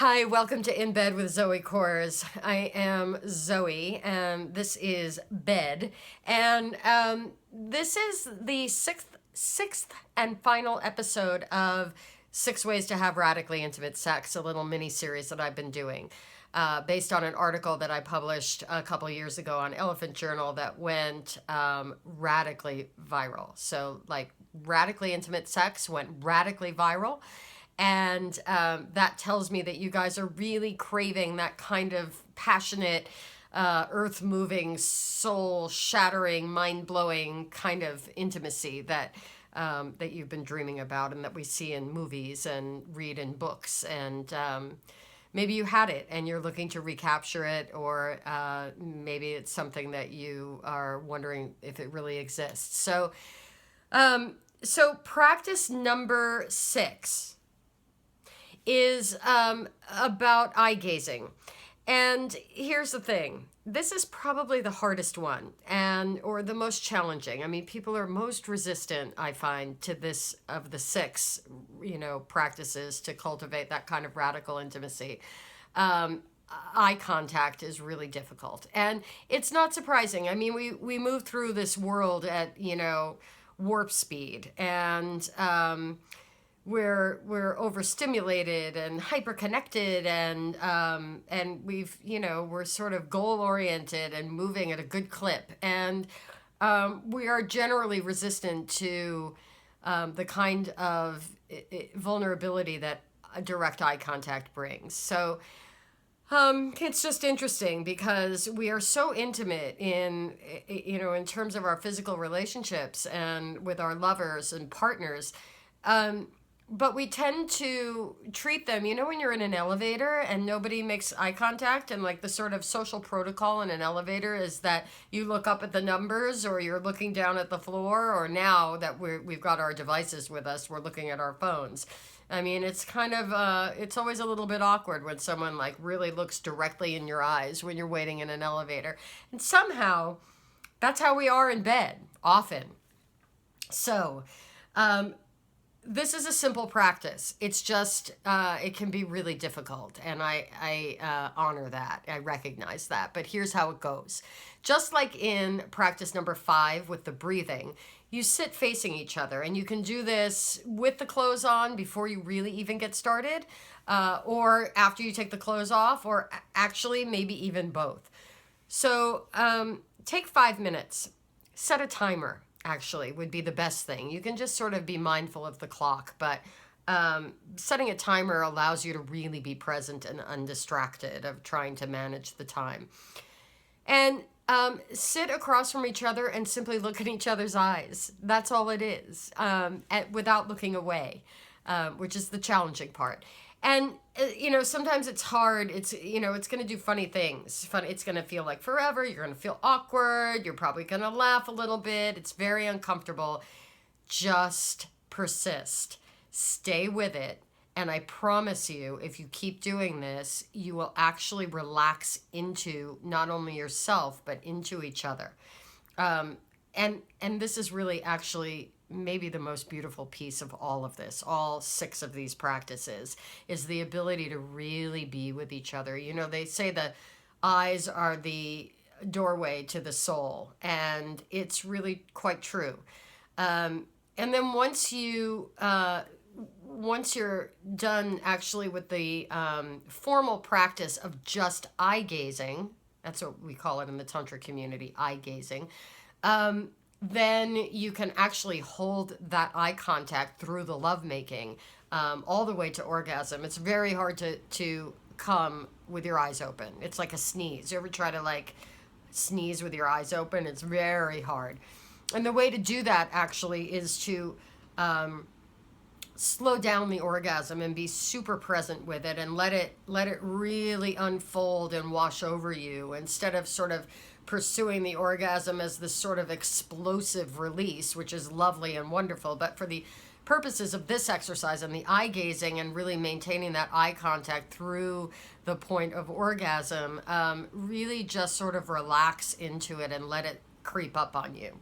Hi, welcome to In Bed with Zoe Kors. I am Zoe, and this is Bed, and this is the sixth and final episode of Six Ways to Have Radically Intimate Sex, a little mini series that I've been doing, based on an article that I published a couple years ago on Elephant Journal that went radically viral. So, like, radically intimate sex went radically viral. And that tells me that you guys are really craving that kind of passionate, earth moving, soul shattering, mind blowing kind of intimacy that you've been dreaming about and that we see in movies and read in books. And maybe you had it and you're looking to recapture it, or maybe it's something that you are wondering if it really exists. So practice number 6 is about eye gazing. And here's the thing. This is probably the hardest one or the most challenging. I mean, people are most resistant, I find, to this of the 6, practices to cultivate that kind of radical intimacy. Eye contact is really difficult. And it's not surprising. I mean, we move through this world at, warp speed, and we're overstimulated and hyperconnected, and we're sort of goal oriented and moving at a good clip, and we are generally resistant to the kind of vulnerability that a direct eye contact brings. So it's just interesting because we are so intimate in terms of our physical relationships and with our lovers and partners. But we tend to treat them, when you're in an elevator and nobody makes eye contact, and like the sort of social protocol in an elevator is that you look up at the numbers, or you're looking down at the floor, or now that we've got our devices with us, we're looking at our phones. I mean, it's kind of, it's always a little bit awkward when someone like really looks directly in your eyes when you're waiting in an elevator. And somehow that's how we are in bed often. So, this is a simple practice. It's just, it can be really difficult. And I honor that. I recognize that. But here's how it goes. Just like in practice number 5 with the breathing, you sit facing each other. And you can do this with the clothes on before you really even get started, or after you take the clothes off, or actually maybe even both. So take 5 minutes, set a timer. Actually would be the best thing. You can just sort of be mindful of the clock, but setting a timer allows you to really be present and undistracted of trying to manage the time. And sit across from each other and simply look at each other's eyes. That's all it is, without looking away, which is the challenging part. And sometimes it's hard. It's going to do funny things. It's going to feel like forever. You're going to feel awkward. You're probably going to laugh a little bit. It's very uncomfortable. Just persist. Stay with it. And I promise you, if you keep doing this, you will actually relax into not only yourself, but into each other. And this is really actually maybe the most beautiful piece of all of this, all 6 of these practices, is the ability to really be with each other. They say the eyes are the doorway to the soul, and it's really quite true. And then once you're done actually with the formal practice of just eye gazing, that's what we call it in the Tantra community, eye gazing, then you can actually hold that eye contact through the lovemaking, all the way to orgasm. It's very hard to come with your eyes open. It's like a sneeze. You ever try to like sneeze with your eyes open? It's very hard. And the way to do that actually is to slow down the orgasm and be super present with it, and let it really unfold and wash over you, instead of sort of pursuing the orgasm as this sort of explosive release, which is lovely and wonderful. But for the purposes of this exercise and the eye gazing and really maintaining that eye contact through the point of orgasm, really just sort of relax into it and let it creep up on you.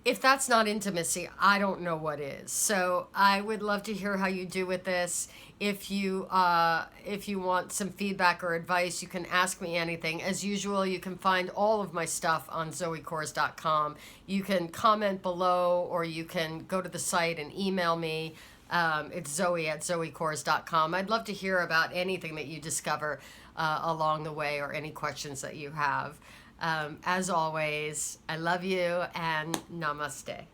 if that's not intimacy, I don't know what is. So I would love to hear how you do with this. If you want some feedback or advice, you can ask me anything. As usual, you can find all of my stuff on zoekors.com. You can comment below, or you can go to the site and email me. It's zoe@zoekors.com. I'd love to hear about anything that you discover along the way, or any questions that you have. As always, I love you, and namaste.